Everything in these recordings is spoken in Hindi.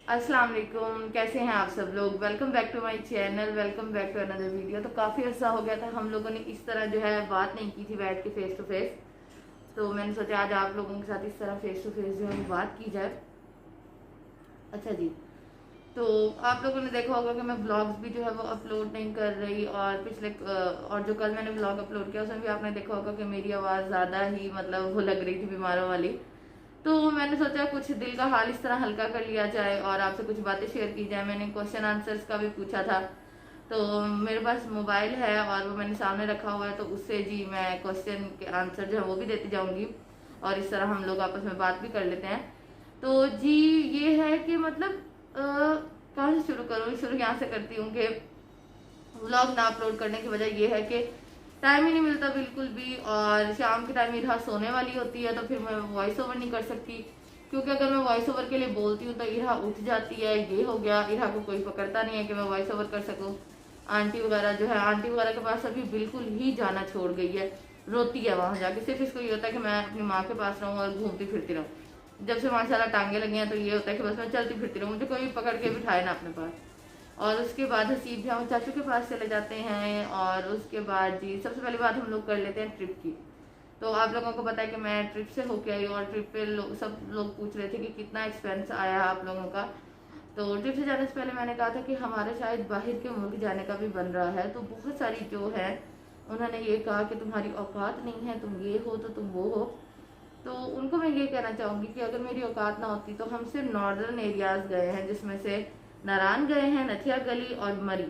अस्सलाम वालेकुम, कैसे हैं आप सब लोग। Welcome back to my channel, welcome back to another video. तो काफ़ी अर्सा हो गया था हम लोगों ने इस तरह जो है बात नहीं की थी बैठ के फेस टू फेस। तो मैंने सोचा आज आप लोगों के साथ इस तरह फेस टू फेस जो है वो बात की जाए। अच्छा जी, तो आप लोगों ने देखा होगा कि मैं ब्लॉग्स भी जो है वो अपलोड नहीं कर रही, और और जो कल मैंने ब्लॉग अपलोड किया उसमें भी आपने देखा होगा कि मेरी आवाज़ ज़्यादा ही मतलब वो लग रही थी बीमारों वाली। तो मैंने सोचा कुछ दिल का हाल इस तरह हल्का कर लिया जाए और आपसे कुछ बातें शेयर की जाए। मैंने क्वेश्चन आंसर्स का भी पूछा था, तो मेरे पास मोबाइल है और वो मैंने सामने रखा हुआ है, तो उससे जी मैं क्वेश्चन के आंसर जो है वो भी देती जाऊंगी और इस तरह हम लोग आपस में बात भी कर लेते हैं। तो जी ये है कि मतलब कहाँ से शुरू करूँ। शुरू यहाँ से करती हूँ कि व्लॉग ना अपलोड करने की वजह ये है कि टाइम ही नहीं मिलता बिल्कुल भी, और शाम के टाइम इरा सोने वाली होती है तो फिर मैं वॉइस ओवर नहीं कर सकती, क्योंकि अगर मैं वॉइस ओवर के लिए बोलती हूँ तो इरा उठ जाती है। ये हो गया, इरा को कोई पकड़ता नहीं है कि मैं वॉइस ओवर कर सकूँ। आंटी वगैरह जो है, आंटी वगैरह के पास अभी बिल्कुल ही जाना छोड़ गई है, रोती है वहां जाके। सिर्फ इसको ये होता है कि मैं अपनी माँ के पास रहूँ और घूमती फिरती रहूँ। जब से माशाल्लाह टांगे लगी हैं तो ये होता है कि बस मैं चलती फिरती रहूँ, मुझे कोई पकड़ के बिठाए ना अपने पास। और उसके बाद हसीब भी हम चाचू के पास चले जाते हैं। और उसके बाद जी सबसे पहली बात हम लोग कर लेते हैं ट्रिप की। तो आप लोगों को पता है कि मैं ट्रिप से होके आई, और ट्रिप पे सब लोग पूछ रहे थे कि कितना एक्सपेंस आया आप लोगों का। तो ट्रिप से जाने से पहले मैंने कहा था कि हमारे शायद बाहर के मुल्क जाने का भी बन रहा है। तो बहुत सारी जो है उन्होंने ये कहा कि तुम्हारी औकात नहीं है, तुम ये हो तो तुम वो हो। तो उनको मैं ये कहना चाहूँगी कि अगर मेरी औकात ना होती तो हम सिर्फ नॉर्दर्न एरियाज गए हैं, जिसमें से नारायण गए हैं, नथिया गली और मरी।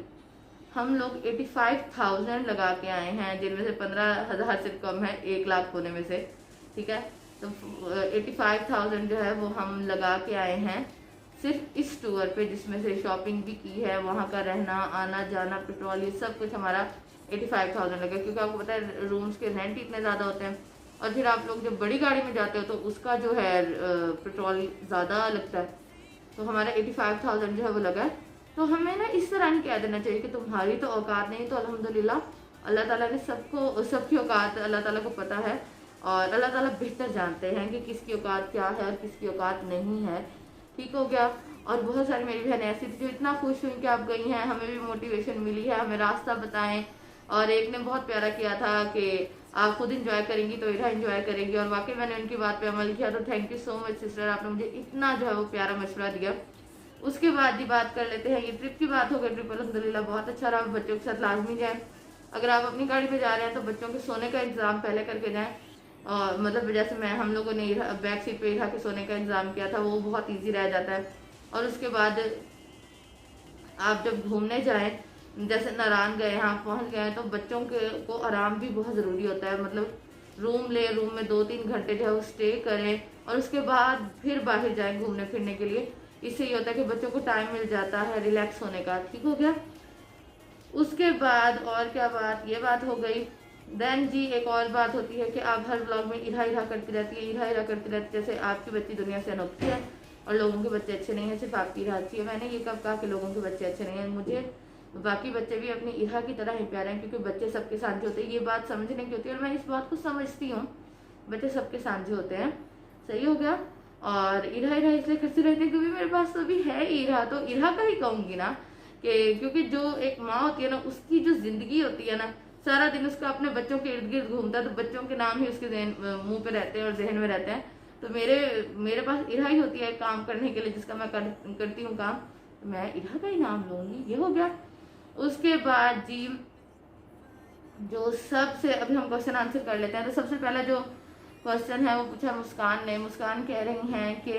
हम लोग 85,000 लगा के आए हैं, जिनमें से 15,000 से कम है 1 लाख होने में से। ठीक है, तो 85,000 जो है वो हम लगा के आए हैं सिर्फ इस टूर पे, जिसमें से शॉपिंग भी की है, वहाँ का रहना आना जाना पेट्रोल ये सब कुछ हमारा 85,000 लगा। क्योंकि आपको पता है रूम्स के रेंट इतने ज़्यादा होते हैं, और फिर आप लोग जब बड़ी गाड़ी में जाते हो तो उसका जो है पेट्रोल ज़्यादा लगता है। तो हमारा 85,000 जो है वो लगा है। तो हमें ना इस तरह नहीं कह देना चाहिए कि तुम्हारी तो औकात नहीं। तो अल्हम्दुलिल्लाह अल्लाह ताला ने सबकी औकात अल्लाह ताला को पता है, और अल्लाह ताला बेहतर जानते हैं कि किसकी औकात क्या है और किसकी औकात नहीं है। ठीक हो गया। और बहुत सारी मेरी बहन ऐसी थी जो इतना खुश हुई कि आप गई हैं, हमें भी मोटिवेशन मिली है, हमें रास्ता बताएं। और एक ने बहुत प्यारा किया था कि आप खुद इंजॉय करेंगी तो इधर इंजॉय करेंगी, और वाकई मैंने उनकी बात पे अमल किया। तो thank you so much sister, आपने मुझे इतना जो है वो प्यारा मशवरा दिया। उसके बाद ही बात कर लेते हैं, ये ट्रिप की बात हो गई। ट्रिप अलहमदिल्ला बहुत अच्छा रहा। बच्चों के साथ लाजमी जाए। अगर आप अपनी गाड़ी पे जा रहे हैं तो बच्चों के सोने का इंतजाम पहले करके जाएं। और मतलब जैसे मैं हम लोगों ने बैक सीट पे इरा के सोने का इंतजाम किया था, वो बहुत ईजी रह जाता है। और उसके बाद आप जब घूमने जाएं, जैसे नारायण गए, यहाँ पहुँच गए, तो बच्चों के को आराम भी बहुत ज़रूरी होता है। मतलब रूम ले, रूम में 2-3 घंटे जो है वो स्टे करें, और उसके बाद फिर बाहर जाएं घूमने फिरने के लिए। इससे ये होता है कि बच्चों को टाइम मिल जाता है रिलैक्स होने का। ठीक हो गया। उसके बाद और क्या बात, ये बात हो गई। देन जी एक और बात होती है कि आप हर ब्लॉग में इरा इरा करती रहती है, इरा इरा करती रहती है, जैसे आपकी बच्ची दुनिया से अनोखी है और लोगों के बच्चे अच्छे नहीं है, सिर्फ आपकी इरा अच्छी है। मैंने ये कब कहा कि लोगों के बच्चे अच्छे नहीं है? मुझे बाकी बच्चे भी अपनी इरा की तरह ही प्यारे हैं, क्योंकि बच्चे सबके साझे होते हैं। ये बात समझने की होती है और मैं इस बात को समझती हूँ, बच्चे सबके साझे होते हैं। सही हो गया। और इरा इरा इसलिए करती रहती है क्योंकि मेरे पास तो अभी है इरा, तो इरा का ही कहूंगी ना कि क्योंकि जो एक माँ होती है ना, उसकी जो जिंदगी होती है ना, सारा दिन उसका अपने बच्चों के इर्द गिर्द घूमता है, तो बच्चों के नाम ही उसके मुंह पे रहते हैं और जहन में रहते हैं। तो मेरे पास इरा ही होती है काम करने के लिए, जिसका मैं करती हूँ काम, तो मैं इरा का ही नाम लूंगी। ये हो गया। उसके बाद जी जो सबसे अभी हम क्वेश्चन आंसर कर लेते हैं। तो सबसे पहला जो क्वेश्चन है वो पूछा मुस्कान ने। मुस्कान कह रही हैं कि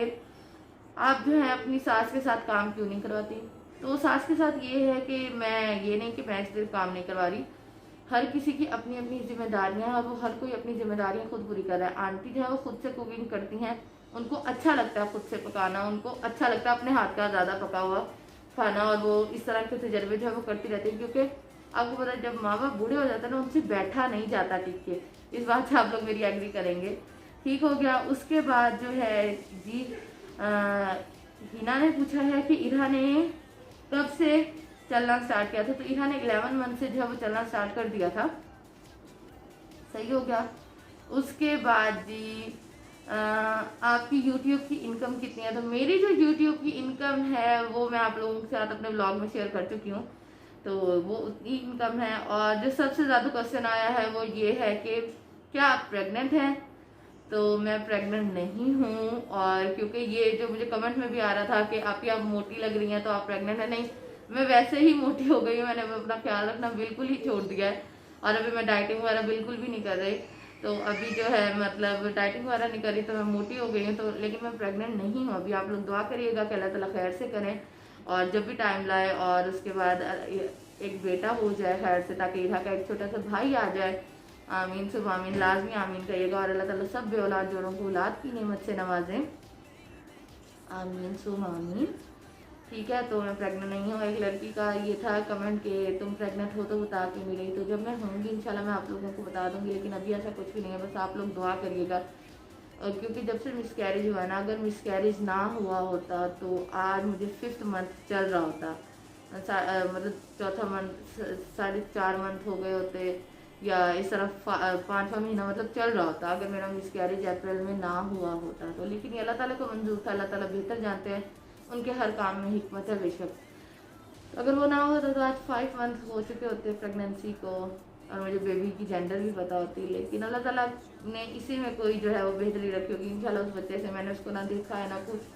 आप जो है अपनी सास के साथ काम क्यों नहीं करवाती। तो सास के साथ ये है कि मैं ये नहीं कि मैं इसलिए काम नहीं करवा रही, हर किसी की अपनी अपनी जिम्मेदारियां हैं और वो हर कोई अपनी जिम्मेदारियां खुद पूरी कर रहा है। आंटी जो है वो खुद से कुकिंग करती हैं, उनको अच्छा लगता है खुद से पकाना, उनको अच्छा लगता है अपने हाथ का ज़्यादा पका हुआ खाना, और वो इस तरह के तजर्बे जो है वो करती रहती है। क्योंकि आपको पता है जब माँ बाप बूढ़े हो जाते हैं ना, उनसे बैठा नहीं जाता टिक के। इस बात से आप लोग मेरी एग्री करेंगे। ठीक हो गया। उसके बाद जो है जी हिना ने पूछा है कि इरा ने कब से चलना स्टार्ट किया था। तो इरा ने 11 मंथ से जो है वो चलना स्टार्ट कर दिया था। सही हो गया। उसके बाद जी आपकी यूट्यूब की इनकम कितनी है? तो मेरी जो यूट्यूब की इनकम है वो मैं आप लोगों के साथ अपने ब्लॉग में शेयर कर चुकी हूँ, तो वो उतनी इनकम है। और जो सबसे ज़्यादा क्वेश्चन आया है वो ये है कि क्या आप प्रेग्नेंट हैं? तो मैं प्रेग्नेंट नहीं हूँ। और क्योंकि ये जो मुझे कमेंट में भी आ रहा था कि आप मोटी लग रही हैं तो आप प्रेग्नेंट है, नहीं, मैं वैसे ही मोटी हो गई हूँ। मैंने अपना ख्याल रखना बिल्कुल ही छोड़ दिया है और अभी मैं डाइटिंग वगैरह बिल्कुल भी नहीं कर रही। तो अभी जो है मतलब डाइटिंग वगैरह नहीं करी तो मैं मोटी हो गई हूँ, तो लेकिन मैं प्रेग्नेंट नहीं हूँ अभी। आप लोग दुआ करिएगा कि अल्लाह ताला खैर से करें और जब भी टाइम लाए और उसके बाद एक बेटा हो जाए खैर से, ताकि इधर का एक छोटा सा भाई आ जाए। आमीन सुबह आमीन, लाजमी आमीन कहिएगा और अल्लाह ताला सब बे औलाद जोड़ों को औलाद की नेमत से नवाजें। आमीन सुबह आमीन। ठीक है, तो मैं प्रेग्नेंट नहीं हूँ। एक लड़की का ये था कमेंट कि तुम प्रेग्नेंट हो तो बता के मिली, तो जब मैं होंगी इंशाल्लाह मैं आप लोगों को बता दूंगी, लेकिन अभी ऐसा कुछ भी नहीं है। बस आप लोग दुआ करिएगा। और क्योंकि जब से मिसकैरेज हुआ ना, अगर मिसकैरेज ना हुआ होता तो आज मुझे 5th मंथ चल रहा होता, मतलब चौथा मंथ, 4.5 मंथ हो गए होते या इस तरफ 5वां महीना मतलब चल रहा होता अगर मेरा मिसकैरेज अप्रैल में ना हुआ होता तो। लेकिन ये अल्लाह ताला को मंजूर था, अल्लाह ताला बेहतर जानते हैं, उनके हर काम में हिकमत है बेशक। तो अगर वो ना होता तो आज 5 मंथ हो चुके होते प्रेगनेंसी को और मुझे बेबी की जेंडर भी पता होती। लेकिन अल्लाह ताला ने इसी में कोई जो है वो बेहतरी रखी होगी इंशाल्लाह। उस बच्चे से मैंने उसको ना देखा है ना कुछ,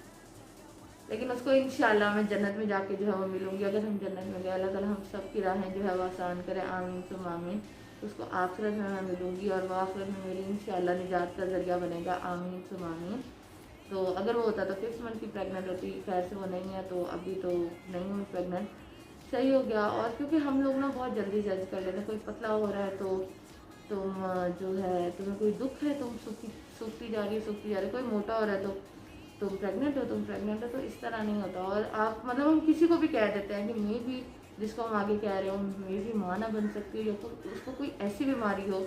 लेकिन उसको इंशाल्लाह मैं जन्नत में जाके जो है वो मिलूंगी। अगर हम जन्नत में गए, अल्लाह ताला हम सब की राहें जो है वो आसान करे, आमीन सुम आमीन। उसको आखिरत में मैं मिलूंगी और वो आखिरत में मेरी इंशाल्लाह निजात का जरिया बनेगा, आमीन सुम आमीन। तो अगर वो होता तो 5th मंथ की प्रेग्नेंट होती, खैर से वो नहीं है तो अभी तो नहीं हूँ प्रेग्नेंट, सही हो गया। और क्योंकि हम लोग ना बहुत जल्दी जज कर लेते हैं, कोई पतला हो रहा है तो तुम जो है तुम्हें कोई दुख है, तुम सूखती जा रही है, कोई मोटा हो रहा है तो तुम प्रेग्नेंट हो, तो इस तरह नहीं होता। और आप मतलब हम किसी को भी कह देते हैं कि मैं भी, जिसको हम आगे कह रहे हो मैं भी माँ ना बन सकती हूँ, या तो उसको कोई ऐसी बीमारी हो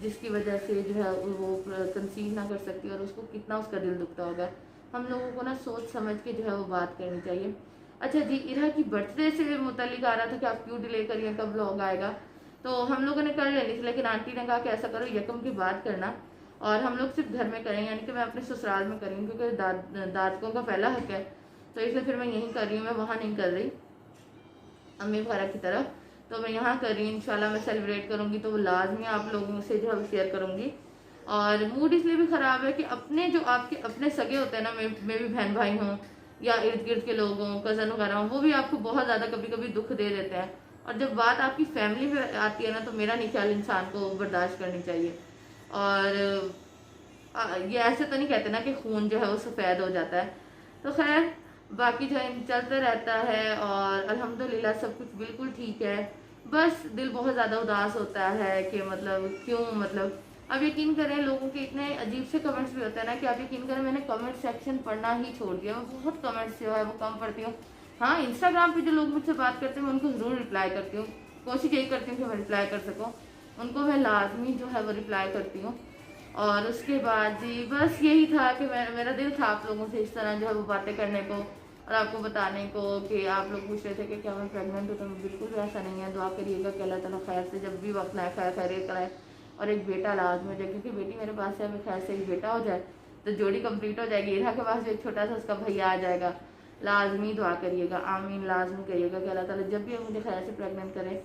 जिसकी वजह से जो है वो कंसीव ना कर सकती और उसको कितना उसका दिल दुखता होगा। हम लोगों को ना सोच समझ के जो है वो बात करनी चाहिए। अच्छा जी, इरा की बर्थडे से मुतल्लिक आ रहा था कि आप क्यों डिले करिए, कब व्लॉग आएगा? तो हम लोगों ने कर लेनी थी, लेकिन आंटी ने कहा कि ऐसा करो यकम की बात करना और हम लोग सिर्फ घर में करें, यानी कि मैं अपने ससुराल में करूँगी क्योंकि दादकों का पहला हक है, तो इसलिए फिर मैं यहीं कर रही हूँ। मैं वहाँ नहीं कर रही अम्मी वगैरह की तरफ, तो मैं यहाँ कर रही हूँ। इंशाल्लाह मैं सेलिब्रेट करूँगी तो वो लाजमी आप लोगों से जो है शेयर करूँगी। और मूड इसलिए भी ख़राब है कि अपने जो आपके अपने सगे होते हैं ना, मैं भी बहन भाई हूँ या इर्द गिर्द के लोग हों, कज़न वगैरह हों, वो भी आपको बहुत ज़्यादा कभी कभी दुख दे देते हैं। और जब बात आपकी फैमिली में आती है ना, तो मेरा नहीं ख्याल इंसान को बर्दाश्त करनी चाहिए। और ये ऐसे तो नहीं कहते ना कि खून जो है वो सफ़ेद हो जाता है। तो खैर बाकी जो है चलता रहता है और अल्हम्दुलिल्लाह सब कुछ बिल्कुल ठीक है। बस दिल बहुत ज़्यादा उदास होता है कि मतलब क्यों, मतलब अब यकीन करें लोगों के इतने अजीब से कमेंट्स भी होते हैं ना कि आप यकीन करें मैंने कमेंट सेक्शन पढ़ना ही छोड़ दिया। मैं बहुत कमेंट्स जो है वो कम पढ़ती हूँ। हाँ, इंस्टाग्राम पे जो लोग मुझसे बात करते हैं मैं उनको ज़रूर रिप्लाई करती हूँ, कोशिश यही करती हूँ कि मैं रिप्लाई कर सकूँ उनको, मैं लाजमी जो है वो रिप्लाई करती हूँ। और उसके बाद जी बस यही था कि मेरा दिल था आप लोगों से इस तरह जो है वो बातें करने को और आपको बताने को कि आप लोग पूछ रहे थे कि क्या मैं प्रेग्नेंट हूँ, तो बिल्कुल भी ऐसा नहीं है। दुआ करिएगा कि अल्लाह ताला खैर से जब भी वक्त लाए खैर कराए और एक बेटा लाजमी हो जाए, क्योंकि बेटी मेरे पास है, अभी खैर से एक बेटा हो जाए तो जोड़ी कंप्लीट हो जाएगी। इरा के पास भी एक छोटा सा उसका भैया आ जाएगा। लाजमी दुआ करिएगा, आमीन लाजमी करिएगा कि अल्लाह ताला जब भी मुझे खैर से प्रेग्नेंट करे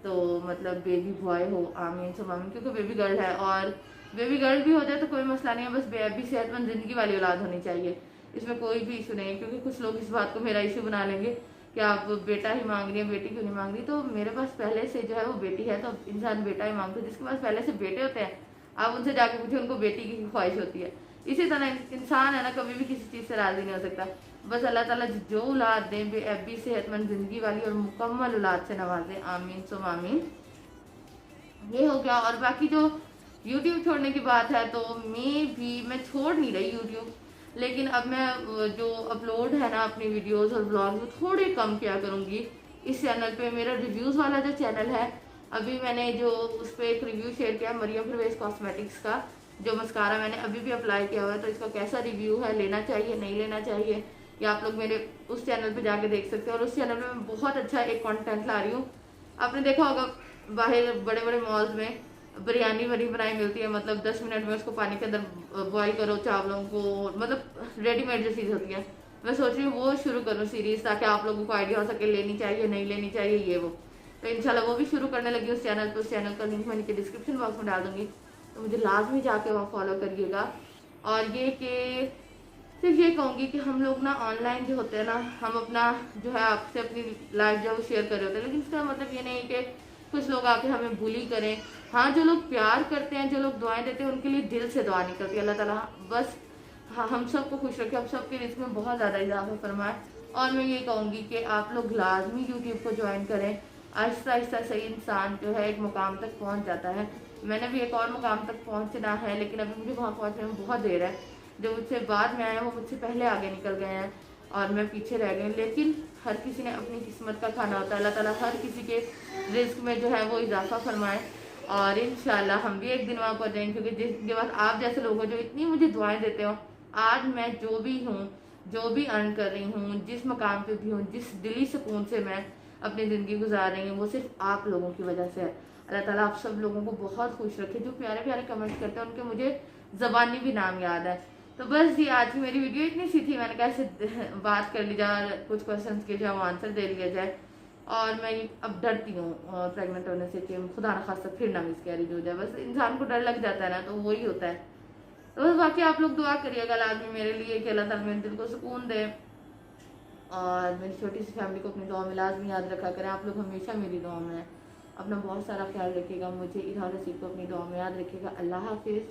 तो मतलब बेबी बॉय हो, आमीन सब आमीन। क्योंकि बेबी गर्ल है और बेबी गर्ल भी हो जाए तो कोई मसला नहीं है, बस बेबी सेहतमंद ज़िंदगी वाली औलाद होनी चाहिए, इसमें कोई भी इशू नहीं है। क्योंकि कुछ लोग इस बात को मेरा इशू बना लेंगे कि आप बेटा ही मांग रही हैं, बेटी क्यों नहीं मांग रही। तो मेरे पास पहले से जो है वो बेटी है, तो इंसान बेटा ही मांगता है। जिसके पास पहले से बेटे होते हैं आप उनसे जाके पूछे, उनको बेटी की ख्वाहिश होती है। इसी तरह इंसान है ना, कभी भी किसी चीज़ से राज़ी नहीं हो सकता। बस अल्लाह ताला जो औलाद दें बेबी सेहतमंद ज़िंदगी वाली और मुकम्मल औलाद से नवाजें, आमीन सुम आमीन। ये हो गया। और बाकी जो यूट्यूब छोड़ने की बात है तो मैं छोड़ नहीं रही यूट्यूब, लेकिन अब मैं जो अपलोड है ना अपनी वीडियोस और ब्लॉग्स वो थोड़े कम किया करूँगी इस चैनल पे। मेरा रिव्यूज़ वाला जो चैनल है, अभी मैंने जो उस पर एक रिव्यू शेयर किया मरियम परवेज कॉस्मेटिक्स का, जो मस्कारा मैंने अभी भी अप्लाई किया हुआ है, तो इसका कैसा रिव्यू है, लेना चाहिए नहीं लेना चाहिए, या आप लोग मेरे उस चैनल पे जाके देख सकते हो। और उस चैनल में मैं बहुत अच्छा एक कंटेंट ला रही हूँ। आपने देखा होगा बाहर बड़े बड़े मॉल्स में बिरयानी बनी बनाई मिलती है, मतलब 10 मिनट में उसको पानी के अंदर बॉईल करो चावलों को, मतलब रेडीमेड जो चीज़ होती है। मैं सोच रही हूँ वो शुरू करूँ सीरीज़, ताकि आप लोगों को आइडिया हो सके लेनी चाहिए नहीं लेनी चाहिए ये वो। तो इंशाल्लाह वो भी शुरू करने लगी उस चैनल पर। उस चैनल का लिंक मैं नीचे डिस्क्रिप्शन बॉक्स में डाल दूँगी, तो मुझे लाजमी जाके वहाँ फॉलो करिएगा। और ये कि सिर्फ ये कहूँगी कि हम लोग ना ऑनलाइन जो होते हैं ना, हम अपना जो है आपसे अपनी लाइफ जो है शेयर कर रहे होते हैं, लेकिन इसका मतलब ये नहीं कि कुछ लोग आके हमें बुली करें। हाँ, जो लोग प्यार करते हैं, जो लोग दुआएं देते हैं, उनके लिए दिल से दुआ नहीं करती अल्लाह ताला बस। हाँ, हम सबको खुश रखे, हम सबके रिस्क में बहुत ज़्यादा इजाफा फरमाए। और मैं ये कहूँगी कि आप लोग लाजमी यूट्यूब को ज्वाइन करें। आहिस्ता आहिस्ता सही इंसान जो है एक मुकाम तक पहुँच जाता है। मैंने भी एक और मुकाम तक पहुँचना है, लेकिन अभी मुझे वहाँ पहुँचने में बहुत देर है। जो मुझसे बाद में आए हैं वो मुझसे पहले आगे निकल गए हैं और मैं पीछे रह गई। लेकिन हर किसी ने अपनी किस्मत का खाना होता है। अल्लाह ताला हर किसी के रिस्क में जो है वो इजाफा फरमाए, और इंशाल्लाह हम भी एक दिन वहाँ पर जाएंगे। क्योंकि जिसके बाद आप जैसे लोग हो जो इतनी मुझे दुआएं देते हो, आज मैं जो भी हूँ, जो भी अर्न कर रही हूँ, जिस मकाम पे भी हूँ, जिस दिली सुकून से मैं अपनी ज़िंदगी गुजार रही हूँ, वो सिर्फ आप लोगों की वजह से है। अल्लाह ताला आप सब लोगों को बहुत खुश रखे। जो प्यारे प्यारे कमेंट्स करते हैं उनके मुझे ज़बानी भी नाम याद है। तो बस जी, आज की मेरी वीडियो इतनी सी थी। मैंने कहा ऐसे बात कर ली जाए, कुछ क्वेश्चंस के जो आंसर दे लिया जाए। और मैं अब डरती हूँ प्रेग्नेंट होने से कि खुदा न खास्ता फिर ना मिसकैरेज हो जाए। बस इंसान को डर लग जाता है ना, तो वही होता है। तो बस बाकी आप लोग दुआ करिएगा लाजमी मेरे लिए कि अल्लाह ताला मेरे दिल को सुकून दे, और मेरी छोटी सी फैमिली को अपनी दुआ में लाजमी याद रखा करें। आप लोग हमेशा मेरी दुआ में हैं। अपना बहुत सारा ख्याल रखिएगा। मुझे इरहान रसीद को अपनी दुआ में याद रखिएगा। अल्लाह हाफिज़।